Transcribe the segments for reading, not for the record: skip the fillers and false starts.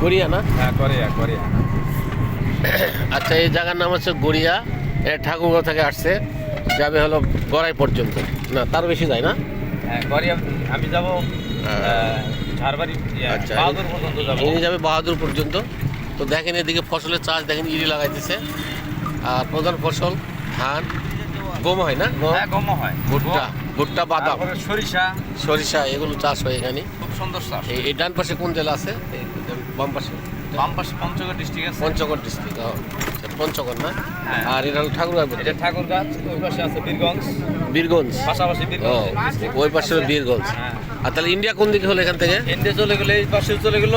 গড়িয়া না? হ্যাঁ, গড়িয়া গড়িয়া। আচ্ছা, এই জায়গার নাম হচ্ছে গড়িয়া। এটা ঠাকুরগাঁও থেকে আসছে, যাবে হলো গড়াই পর্যন্ত, না তার বেশি যায় না? হ্যাঁ, গড়িয়া আমি যাব ঝাড়বাড়ি, আচ্ছা, বাহাদুর পর্যন্ত যাব। ইনি যাবে বাহাদুর পর্যন্ত। তো দেখেন এদিকে ফসলের চাষ দেখেন, ইরি লাগাইতেছে। আর প্রধান ফসল ধান, গম হয় না? হ্যাঁ, গম হয়, ভুট্টা, ভুট্টা, বাদাম, তারপরে সরিষা, সরিষা, এগুলো চাষ হয় এখানে। খুব সুন্দর চাষ। এই ডান পাশে কোন জেলা আছে? বাম পাশে বাম পাশে পঞ্চগড় ডিস্ট্রিক্ট আছে। পঞ্চগড় ডিস্ট্রিক্ট, পঞ্চগড় না? হ্যাঁ। আর এটা হলো ঠাকুরগাঁও। এটা ঠাকুরগাঁও, ওই পাশে আছে বীরগঞ্জ, বীরগঞ্জ, পাশাপাশি ও বীরগঞ্জ। ওই পাশে হলো বীরগঞ্জ। হ্যাঁ। আর তাহলে ইন্ডিয়া কোন দিকে হলো এখান থেকে? ইন্ডিয়া চলে গেলে এই পাশে চলে গেল,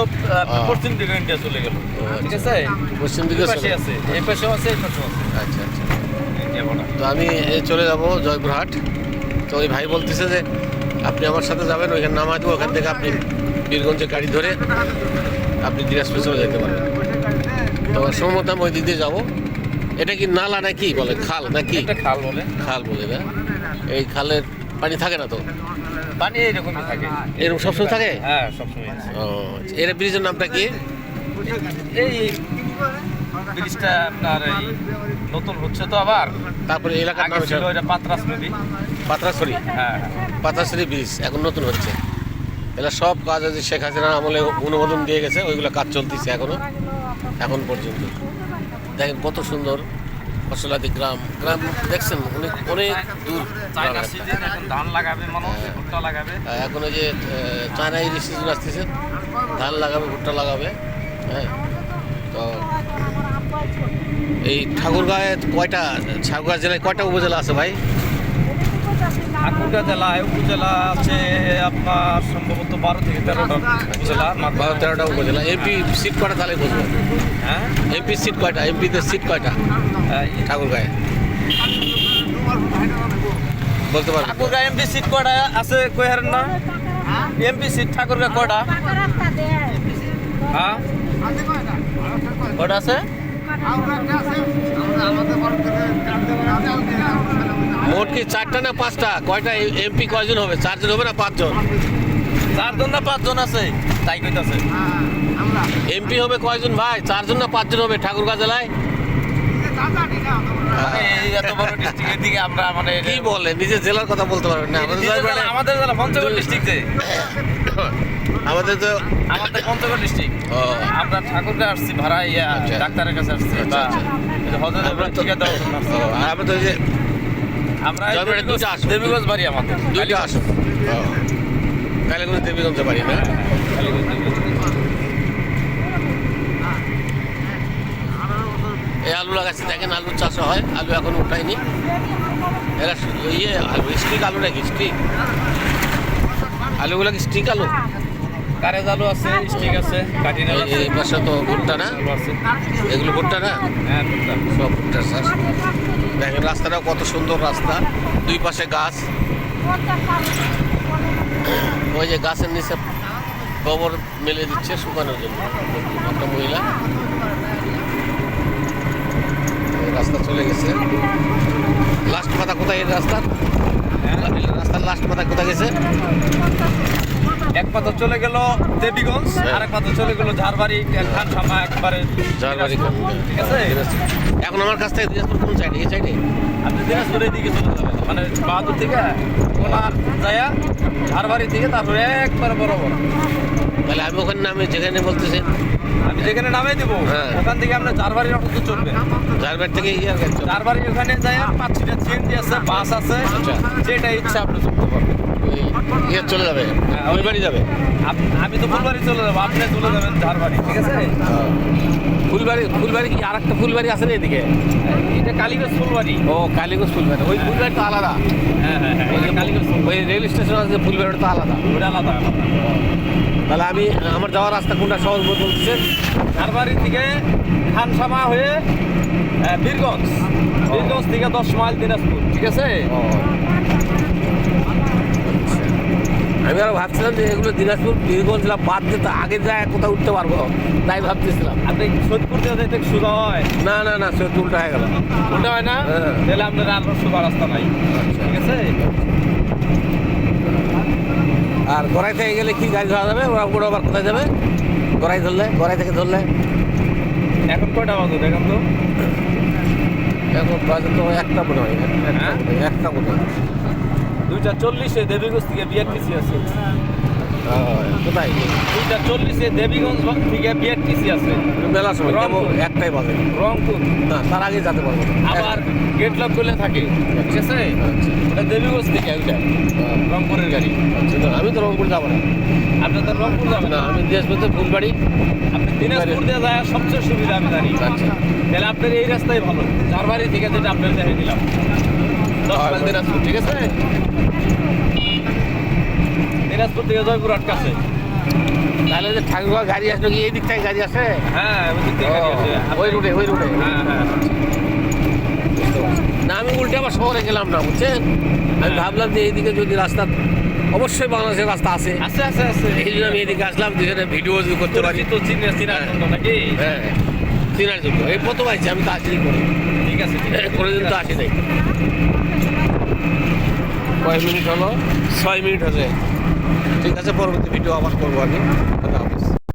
পশ্চিম দিকে ইন্ডিয়া চলে গেল। ঠিক আছে, পশ্চিম দিকে এই পাশে আছে, এই পাশেও আছে, এই পাশেও আছে। আচ্ছা আচ্ছা। India border. তো আমি চলে যাব জয়পুরহাট। তো ওই ভাই বলতেছে যে আপনি আমার সাথে যাবেন, ওইখানে নামা দেবো, ওখান থেকে আপনি বীরগঞ্জের গাড়ি ধরে আপনি দিনাজপুর চলে যেতে পারবেন। তো সম্ভবত আমি ওই দিক দিয়ে যাবো। এটা কি নালা নাকি বলে, খাল নাকি? একটা খাল বলে। খাল বলে না? এই খালের পানি থাকে না তো? পানি এইরকমই থাকে। এরকম সবসময় থাকে? হ্যাঁ, সবসময় আছে। ও আচ্ছা। এর ব্রিজের নামটা কি? এই ব্রিজটা আপনার এই নতুন হচ্ছে তো আবার। তারপরে এলাকার আগে নাম ছিল এটা পাতরাস নদী। পাত্রাছড়ি। হ্যাঁ, পাত্রাছড়ি ব্রিজ এখন নতুন হচ্ছে। এগুলো সব কাজ আছে শেখ হাসিনার আমলে অনুমোদন দিয়ে গেছে, ওইগুলো কাজ চলতেছে এখন পর্যন্ত। দেখেন কত সুন্দর ফসলাদি গ্রাম গ্রাম দেখছেন, অনেক অনেক দূর। চায়না সিজন, এখন ধান লাগাবে, মানুষ ভুট্টা লাগাবে। এখন ওই যে চায়না ইলিশ সিজন আসতেছে, ধান লাগাবে, ভুট্টা লাগাবে। হ্যাঁ, তো এই ঠাকুরগাঁয়ে ঠাকুরগাঁও জেলায় কয়টা উপজেলা আছে ভাই? ঠাকুরগাঁও জেলায় উপজেলা আছে আপনার সম্ভবত 12 থেকে 13টা উপজেলা। 12-13টা উপজেলা। এমপি সিট কয়টা তাহলে বুঝবো? হ্যাঁ, এমপি সিট কয়টা? এমপিতে সিট কয়টা ঠাকুরগাঁয়ে বলতে পারবেন? ঠাকুরগাঁও এমপি সিট কয়টা আছে কইহারেন না? এমপি সিট ঠাকুরগাঁও কয়টা? হ্যাঁ, কয়টা আছে? মোট কি 4টা না 5টা? কয়টা এমপি কয়জন হবে? 4জন হবে না 5জন? 4জন না 5জন আছে, তাই কইতাছে। এমপি হবে কয়জন ভাই? 4জন না 5জন হবে ঠাকুরগাঁও জেলায়? মানে এই এত বড় ডিস্ট্রিক্টের দিকে আমরা মানে কি বলে, নিজের জেলার কথা বলতে পারবেন না? আমাদের জেলা পঞ্চগড় ডিস্ট্রিক্টে, আমাদের তো আমাদের পঞ্চগড় ডিস্ট্রিক্ট। ও, আমরা ঠাকুরগাঁও আসছি ভাড়া, আচ্ছা। ডাক্তারের কাছে আসছি, আচ্ছা, বা আচ্ছা। হজরত আমরা তো- ঠিকা দেওয়ার জন্য আসছি। আর আমরা তো ওই যে আমরা এই জয়পুরহাটে দুইটা আসন। দেবীগঞ্জ বাড়ি আমাদের। 2টা আসন। কালীগঞ্জ দেবীগঞ্জে বাড়ি না? কালীগঞ্জ, দেবীগঞ্জ। এই আলু লাগাচ্ছে দেখেন, আলুর চাষ হয়। আলু এখন উঠায়নি। এরা আলু স্টিক আলু নাকি? স্টিক আলুগুলো কি স্টিক আলু? কারেজ আলু আছে, স্টিক আছে, কাটিনা আছে, এই পাশে তো ভুট্টা না? আলু আছে। এগুলো ভুট্টা না? হ্যাঁ, ভুট্টা। সব ভুট্টার চাষ। দেখেন রাস্তাটাও কত সুন্দর রাস্তা, দুই পাশে গাছ। ওই যে গাছের নিচে গোবর মেলে দিচ্ছে শুকানোর জন্য একটা মহিলা। রাস্তা চলে গেছে। লাস্ট মাথা কোথায়? এই রাস্তার লাস্ট মাথা কোথায় গেছে? এক পাতা চলে গেল দেবীগঞ্জ, হ্যাঁ। আর এক পাতা চলে গেল ঝাড়বাড়ি, খানসামা, একবারে ঝাড়বাড়ি। ঠিক আছে। এখন আমার কাছ থেকে দিনাজপুর কোন সাইডে? এই সাইডে? আপনি দিনাজপুরের দিকে চলে যাবেন, মানে বাহাদুর থেকে কোলার যায়া ঝাড়বাড়ি থেকে তারপরে একবার বরাবর। তাহলে আমি ওখানে নামে যেখানে বলতেছে, আমি যেখানে নামে দিব, হ্যাঁ। ওখান থেকে আপনার ঝাড়বাড়ির অটো তো চলবে। ঝাড়বাড়ি থেকে ইয়ার গেছে। ঝাড়বাড়ি ওখানে যায়া 5টা সিএনজি আছে, বাস আছে, আচ্ছা। যেটা ইচ্ছা আপনি চলতে পারবেন। ইয়ে চলে যাবে, হ্যাঁ, ওই বাড়ি যাবে। আমি তো ফুলবাড়ি চলে যাবো, আপনি চলে যাবেন ঝাড়বাড়ি, ঠিক আছে। ফুলবাড়ি কি আর একটা ফুলবাড়ি আছে না এদিকে? এটা কালীগঞ্জ ফুলবাড়ি। ও, কালীগঞ্জ ফুলবাড়ি। ওই ফুলবাড়ি তো আলাদা। হ্যাঁ, হ্যাঁ, হ্যাঁ, ওই এটা কালীগঞ্জ ফুলবাড়ি। ওই রেল স্টেশন আছে ফুলবাড়ি তো আলাদা। ওটা আলাদা আলাদা। তাহলে আমি আমার যাওয়ার রাস্তা কোনটা সহজ বলতেছেন? ঝাড়বাড়ি থেকে খানসামা হয়ে বীরগঞ্জ, বীরগঞ্জ থেকে 10 মাইল দিনাজপুর, ঠিক আছে। আমি আরো ভাবছিলাম যে এগুলো দিনাজপুর বীরগঞ্জ জেলা বাদ দিতে আগে যায় কোথাও উঠতে পারবো, তাই ভাবতেছিলাম। আপনি সোদপুর দিয়ে যেতে সুবিধা হয়? না না না, সে উল্টা হয়ে গেল। ওটা হয় না, হ্যাঁ। তাহলে আপনার আর সুবিধা রাস্তা নাই, আচ্ছা। ঠিক আছে। আর গড়াই থেকে গেলে কি গাড়ি ধরা যাবে? ওরা আবার কোথায় যাবে? গড়াই ধরলে, গড়াই থেকে ধরলে এখন কয়টা বাজে দেখেন তো? এখন বাজে তো একটা মনে হয়, হ্যাঁ? একটা মনে হয়। 2:40 দেবীগঞ্জ থেকে বিআরটিসি আছে। কোথায় 2:40 দেবীগঞ্জ থেকে বিআরটিসি আছে মেলার সময় কেমন রংপুর। একটাই বাজে রংপুর। না, তার আগে যেতে পারবো না। আবার গেট লক করলে থাকে, ঠিক আছে? আচ্ছা, ওটা দেবীগঞ্জ থেকে ওইটা রংপুরের গাড়ি। আচ্ছা, না, আমি তো রংপুর যাবো না। আপনার তো রংপুর যাবে না, না, আমি দিনাজপুর ফুলবাড়ি। আপনি দিনাজপুর দিয়ে যায় সবচেয়ে সুবিধা আমি জানি। আচ্ছা, তাহলে আপনার এই রাস্তাই ভালো, চারবাড়ি থেকে যেটা আপনার দেখে দিলাম 10 মাইল দিনাজপুর, ঠিক আছে? দিনাজপুর থেকে জয়পুরহাট কাছে। তাহলে যে ঠাকুরগাঁও গাড়ি আসলো কি এই দিক থেকে গাড়ি আসে? হ্যাঁ, ওই দিক থেকে গাড়ি আছে। ওই রুটে, ওই রুটে। হ্যাঁ হ্যাঁ। না, আমি উল্টে আবার শহরে গেলাম না, বুঝছেন? আমি ভাবলাম যে এইদিকে যদি রাস্তা, অবশ্যই বাংলাদেশের রাস্তা আছে, আছে আছে আছে। এই জন্য আমি এদিকে আসলাম, যেখানে ভিডিও করতে পারি। তো চিনার জন্য নাকি? হ্যাঁ, চেনার জন্য। এই প্রথম আসছি, আমি তো আসিনি করে, ঠিক আছে ঠিক আছে। কোনোদিন তো আসি নাই। কয় মিনিট হলো? 6 মিনিট হচ্ছে। ঠিক আছে, পরবর্তী ভিডিও আবার করবো আমি।